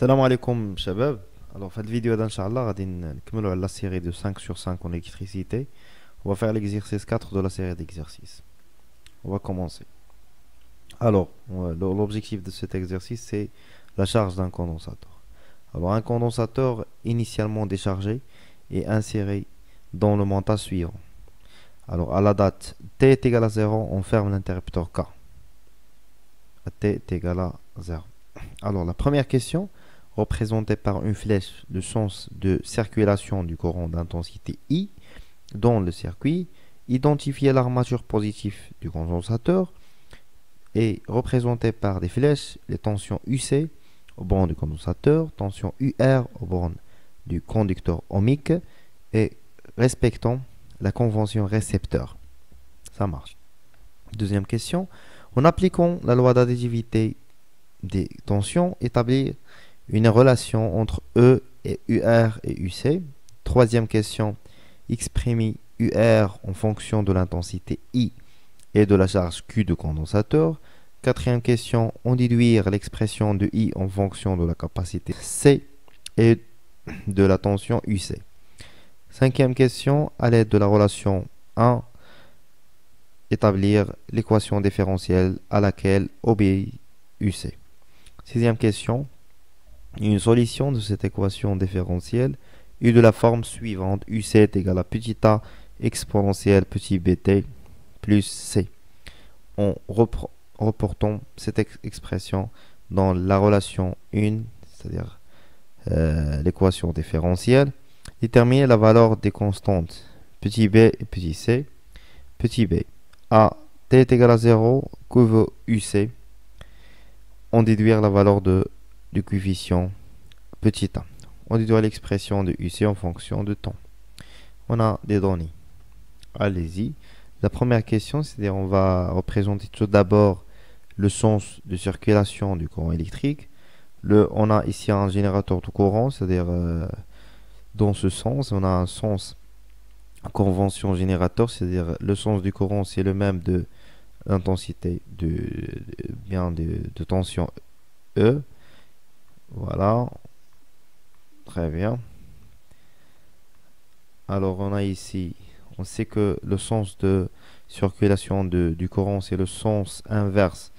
Salam alaikum shabab. Alors, cette vidéo d'inchallah, غادي نكملوا على la série de 5 sur 5 en électricité. On va faire l'exercice 4 de la série d'exercices. On va commencer. Alors, l'objectif de cet exercice, c'est la charge d'un condensateur. Alors, un condensateur initialement déchargé est inséré dans le montage suivant. Alors, à la date t est égal à 0, on ferme l'interrupteur K. À t est égal à 0. Alors, la première question, représentée par une flèche, le sens de circulation du courant d'intensité I dans le circuit, identifier l'armature positive du condensateur et représentée par des flèches, les tensions UC au borne du condensateur, tension UR au borne du conducteur ohmique et respectant la convention récepteur. Ça marche. Deuxième question, en appliquant la loi d'additivité des tensions, établir une relation entre E et UR et UC. Troisième question, exprimer UR en fonction de l'intensité I et de la charge Q du condensateur. Quatrième question, en déduire l'expression de I en fonction de la capacité C et de la tension UC. Cinquième question, à l'aide de la relation 1, établir l'équation différentielle à laquelle obéit UC. Sixième question, une solution de cette équation différentielle est de la forme suivante. UC est égal à petit a exponentielle petit bt plus c. En reportant cette expression dans la relation 1, c'est-à-dire l'équation différentielle, déterminer la valeur des constantes petit b et petit c. Petit b, a t est égal à 0, que veut UC, on déduire la valeur du coefficient petit a. On déduire l'expression de UC en fonction de temps. On a des données. Allez-y. La première question, c'est-à-dire on va représenter tout d'abord le sens de circulation du courant électrique. On a ici un générateur de courant, c'est-à-dire dans ce sens, on a un sens convention générateur, c'est-à-dire le sens du courant, c'est le même de l'intensité de tension E. Voilà. Très bien. Alors on a ici, on sait que le sens de circulation du courant, c'est le sens inverse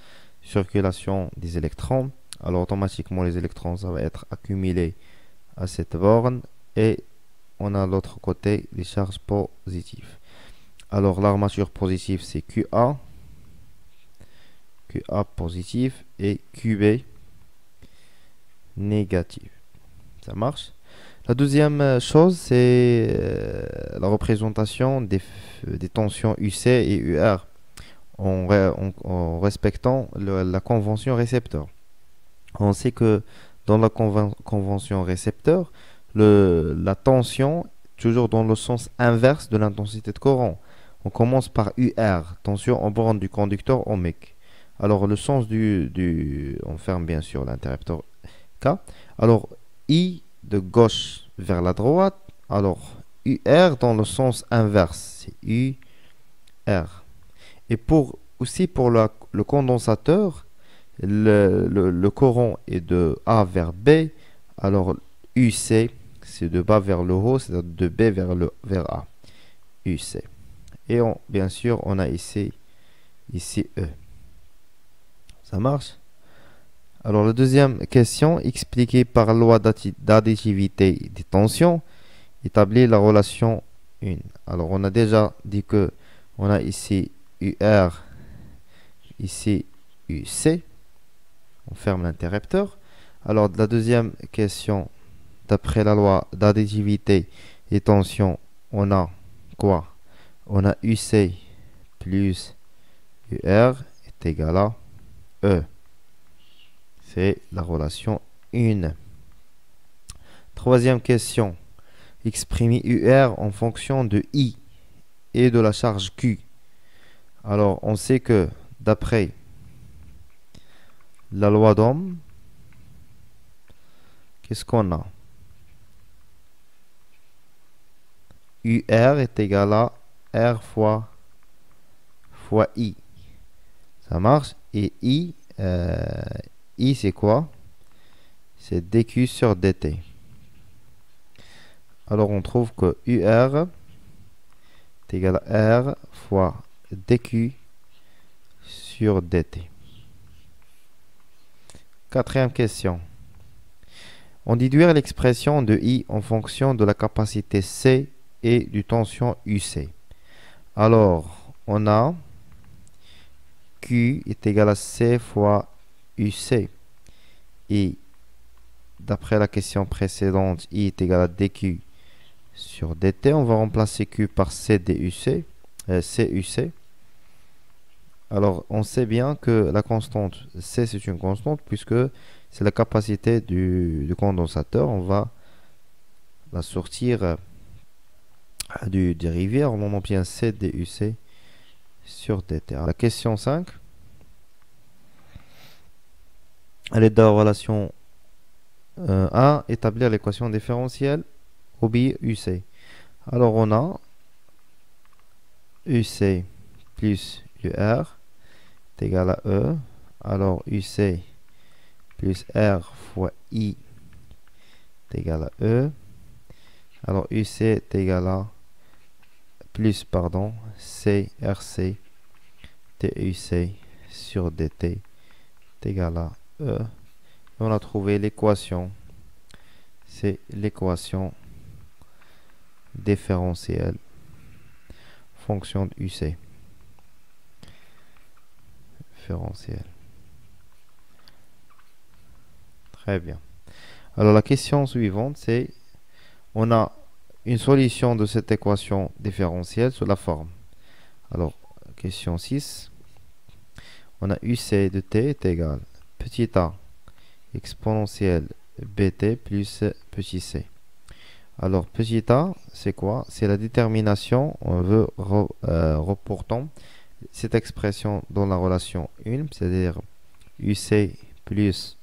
circulation des électrons. Alors automatiquement les électrons, ça va être accumulé à cette borne et on a l'autre côté les charges positives. Alors l'armature positive c'est QA positif et QB négatif. Ça marche. La deuxième chose, c'est la représentation des tensions UC et UR en respectant la convention récepteur. On sait que dans la convention récepteur, la tension toujours dans le sens inverse de l'intensité de courant. On commence par UR, tension en borne du conducteur ohmique. Alors le sens on ferme bien sûr l'interrupteur K. Alors I de gauche vers la droite. Alors UR dans le sens inverse, c'est UR. Et aussi pour le condensateur, le courant est de A vers B. Alors UC, c'est de bas vers le haut, c'est-à-dire de B vers A. UC. Et bien sûr, on a ici E. Ça marche? Alors, la deuxième question, expliquée par la loi d'additivité des tensions, établit la relation 1. Alors, on a déjà dit que on a ici UR, ici UC. On ferme l'interrupteur. Alors, la deuxième question, d'après la loi d'additivité des tensions, on a quoi? On a UC plus UR est égal à E. C'est la relation 1. Troisième question. Exprimer UR en fonction de I et de la charge Q. Alors, on sait que d'après la loi d'Ohm, qu'est-ce qu'on a? UR est égal à R fois I. Ça marche. Et I c'est quoi? c'est dq sur dt. Alors on trouve que UR est égal à R fois dq sur dt. Quatrième question. On déduire l'expression de I en fonction de la capacité C et du tension UC. Alors, on a Q est égal à C fois UC. Et d'après la question précédente, I est égal à dQ sur dt. On va remplacer Q par C DUC, CUC. Alors, on sait bien que la constante C, c'est une constante puisque c'est la capacité du condensateur. On va la sortir du dérivé. On obtient C DUC sur dt. Alors, la question 5. À l'aide de la relation 1, établir l'équation différentielle OBI UC. Alors, on a UC plus UR est égal à E. Alors, UC plus R fois I est égal à E. Alors, UC est égal à plus, pardon, CRC TUC sur dt est égal à E. Et on a trouvé l'équation. C'est l'équation différentielle fonction de UC. Différentielle. Très bien. Alors la question suivante, c'est on a une solution de cette équation différentielle sous la forme. Alors, question 6. On a UC de t est égal petit a exponentielle bt plus petit c. Alors, petit a, c'est quoi? C'est la détermination. On veut reportant cette expression dans la relation 1, c'est-à-dire UC plus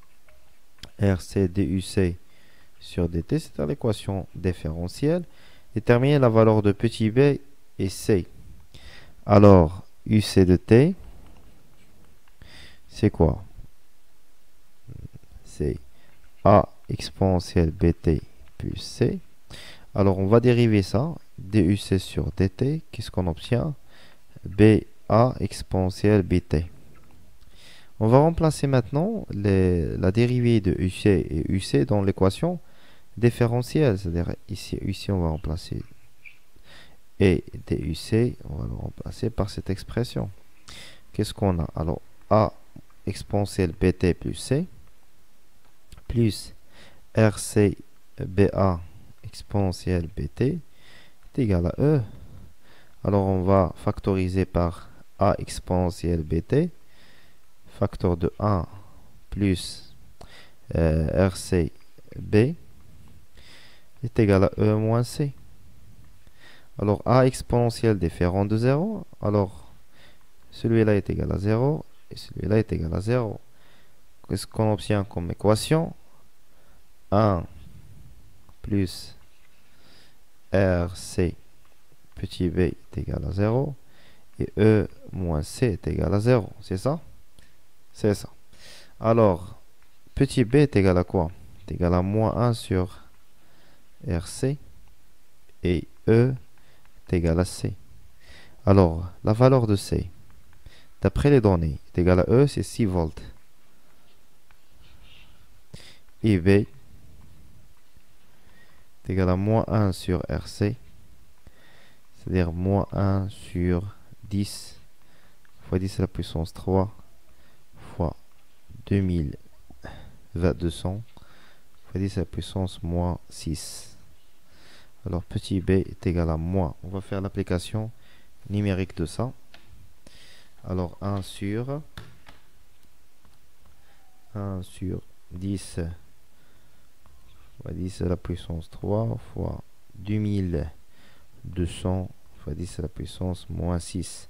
RC DUC sur dt, c'est-à-dire l'équation différentielle. Déterminer la valeur de petit b et c. Alors, UC de t, c'est quoi? C'est a exponentielle bt plus c. Alors, on va dériver ça. DUC sur dt, qu'est-ce qu'on obtient? BA exponentielle bt. On va remplacer maintenant la dérivée de UC et UC dans l'équation différentielle. C'est-à-dire ici, on va remplacer et DUC, on va le remplacer par cette expression. Qu'est-ce qu'on a? Alors, A exponentielle bt plus c plus RC BA exponentielle bt est égal à E. Alors, on va factoriser par A exponentielle bt, facteur de 1 plus RC B est égal à E moins C. Alors, A exponentielle différent de 0. Alors, celui-là est égal à 0 et celui-là est égal à 0. Qu'est-ce qu'on obtient comme équation? 1 plus RC petit b est égal à 0 et E moins C est égal à 0. C'est ça? C'est ça. Alors, petit b est égal à quoi? C'est égal à moins 1 sur RC et E est égal à C. Alors, la valeur de C, d'après les données, est égal à E, c'est 6 volts. Et B est égal à moins 1 sur RC, c'est-à-dire moins 1 sur 10 fois 10 à la puissance 3 fois 2200 fois 10 à la puissance moins 6. Alors, petit b est égal à moins. On va faire l'application numérique de ça. Alors, 1 sur 10 fois 10 à la puissance 3 fois 2200 fois 10 à la puissance moins 6.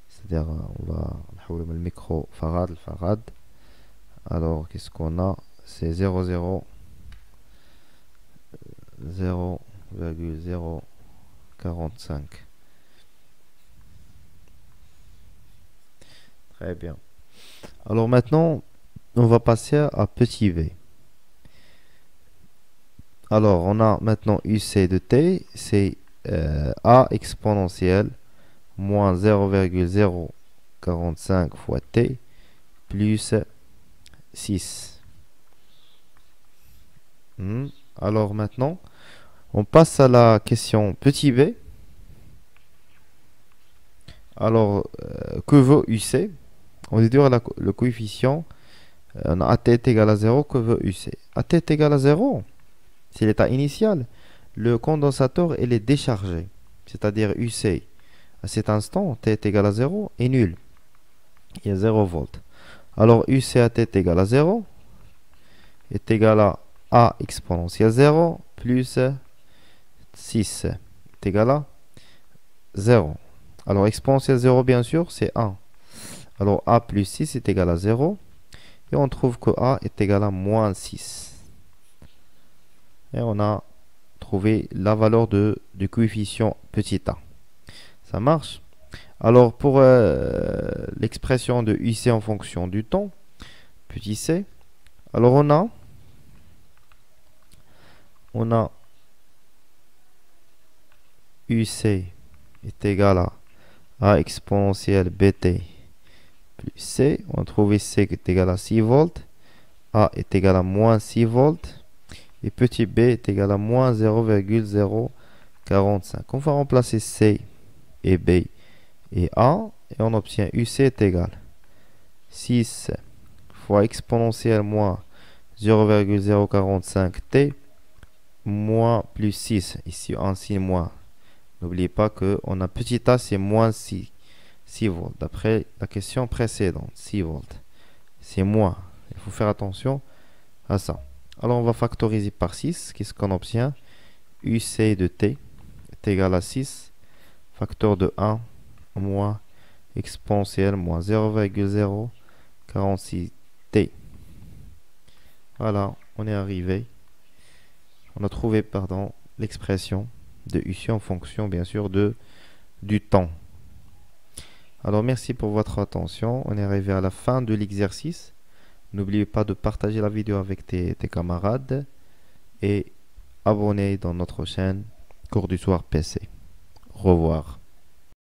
C'est-à-dire, on va le micro farad, le farad. Alors, qu'est-ce qu'on a? C'est 0,045. Très bien. Alors maintenant, on va passer à petit v. Alors, on a maintenant UC de t, c'est a exponentielle moins 0,045 fois t plus 6. Alors maintenant, on passe à la question petit b. Alors, que vaut UC? On déduire le coefficient. On a AT est égal à 0, que veut UC? AT est égal à 0, c'est l'état initial. Le condensateur, il est déchargé. C'est-à-dire UC, à cet instant, T est égal à 0, est nul. Il y a 0 volts. Alors UC à T est égal à 0 est égal à A exponentielle 0 plus 6 est égal à 0. Alors exponentielle 0, bien sûr, c'est 1. Alors A plus 6 est égal à 0. Et on trouve que A est égal à moins 6. Et on a trouvé la valeur du coefficient petit a. Ça marche? Alors pour l'expression de UC en fonction du temps, petit c, alors on a UC est égal à A exponentielle bt plus C. On trouve C est égal à 6 volts. A est égal à moins 6 volts. Et petit b est égal à moins 0,045. On va remplacer C et B et A. Et on obtient UC est égal à 6 fois exponentielle moins 0,045 t moins plus 6. Ici, un signe moins. N'oubliez pas qu'on a petit a, c'est moins 6 volts. D'après la question précédente, 6 volts. C'est moins. Il faut faire attention à ça. Alors, on va factoriser par 6. Qu'est-ce qu'on obtient? UC de t est égal à 6. Facteur de 1 moins exponentielle moins 0,046 t. Voilà, on est arrivé. On a trouvé, pardon, l'expression de UC en fonction, bien sûr, du temps. Alors, merci pour votre attention. On est arrivé à la fin de l'exercice. N'oubliez pas de partager la vidéo avec tes camarades et abonner dans notre chaîne Cours du soir PC. Au revoir.